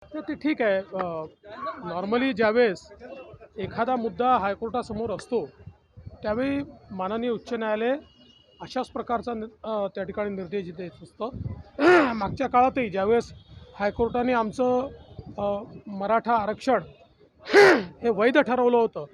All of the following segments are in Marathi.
तर ते ठीक आहे. नॉर्मली ज्यावेळेस एखादा मुद्दा हायकोर्टासमोर असतो त्यावेळी माननीय उच्च न्यायालय अशाच प्रकारचा त्या ठिकाणी निर्देश देत असतं. मागच्या काळातही ज्यावेळेस हायकोर्टाने आमचं मराठा आरक्षण हे वैध ठरवलं होतं,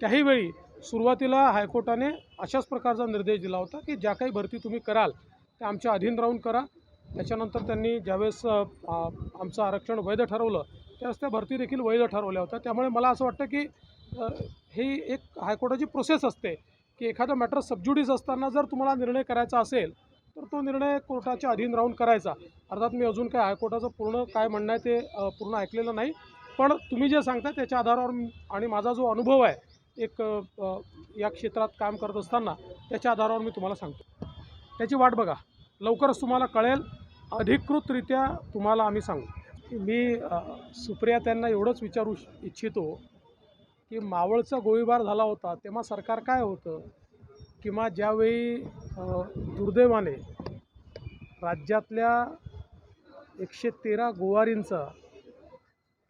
त्याही वेळी सुरुवातीला हायकोर्टाने अशाच प्रकारचा निर्देश दिला होता की ज्या काही भरती तुम्ही कराल त्या आमच्या अधीन राहून करा. त्याच्यानंतर त्यांनी ज्यावेळेस आमचं आरक्षण वैध ठरवलं त्यावेळेस त्या भरती देखील वैध ठरवल्या होत्या. त्यामुळे मला असं वाटतं की ही एक हायकोर्टाची प्रोसेस असते की एखादा मॅटर सबज्युडिस असताना जर तुम्हाला निर्णय करायचा असेल तर तो निर्णय कोर्टाच्या अधीन राहून करायचा. अर्थात मी अजून काय हायकोर्टाचं पूर्ण काय म्हणणं आहे ते पूर्ण ऐकलेलं नाही, पण तुम्ही जे सांगता त्याच्या आधारावर आणि माझा जो अनुभव आहे एक या क्षेत्रात काम करत असताना त्याच्या आधारावर मी तुम्हाला सांगतो. त्याची वाट बघा, लवकरच तुम्हाला कळेल. अधिकृतरित्या तुम्हाला आम्ही सांगू. मी सुप्रिया त्यांना एवढंच विचारू इच्छितो की मावळचा गोळीबार झाला होता तेव्हा सरकार काय होतं, किंवा ज्यावेळी दुर्दैवाने राज्यातल्या 113 गोवारींचा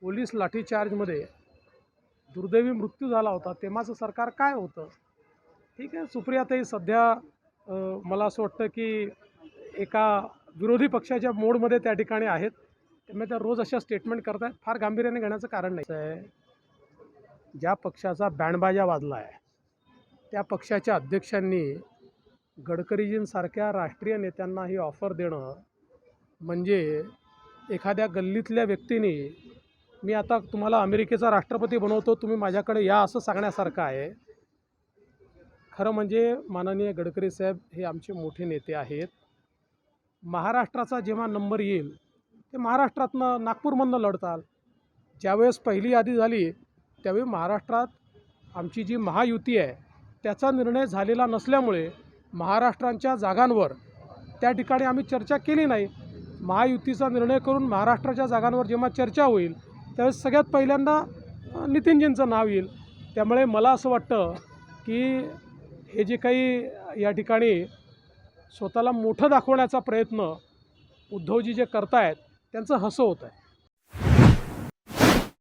पोलीस लाठीचार्जमध्ये दुर्दैवी मृत्यू झाला होता तेव्हाचं सरकार काय होतं. ठीक आहे, सुप्रियाताई सध्या मला असं वाटतं की एका विरोधी पक्षाच्या मोडमध्ये त्या ठिकाणी आहेत, त्यामुळे त्या रोज अशा स्टेटमेंट करत आहेत. फार गांभीर्याने घेण्याचं कारण नाही आहे. ज्या पक्षाचा बँडबाजा वाजला आहे त्या पक्षाच्या अध्यक्षांनी गडकरीजींसारख्या राष्ट्रीय नेत्यांना ही ऑफर देणं म्हणजे एखाद्या गल्लीतल्या व्यक्तीने मी आता तुम्हाला अमेरिकेचा राष्ट्रपती बनवतो, तुम्ही माझ्याकडे या असं सांगण्यासारखं आहे. खरं म्हणजे माननीय गडकरी साहेब हे आमचे मोठे नेते आहेत. महाराष्ट्राचा जेव्हा नंबर येईल ते महाराष्ट्रातनं नागपूरमधनं लढताल. ज्यावेळेस पहिली यादी झाली त्यावेळी महाराष्ट्रात आमची जी महायुती आहे त्याचा निर्णय झालेला नसल्यामुळे महाराष्ट्राच्या जागांवर त्या ठिकाणी आम्ही चर्चा केली नाही. महायुतीचा निर्णय करून महाराष्ट्राच्या जागांवर जेव्हा चर्चा होईल त्यावेळेस सगळ्यात पहिल्यांदा नितीनजींचं नाव येईल. त्यामुळे मला असं वाटतं की हे जे काही या ठिकाणी स्वतःला मोठं दाखवण्याचा प्रयत्न उद्धवजी जे करतायत त्यांचं हसं होत आहे.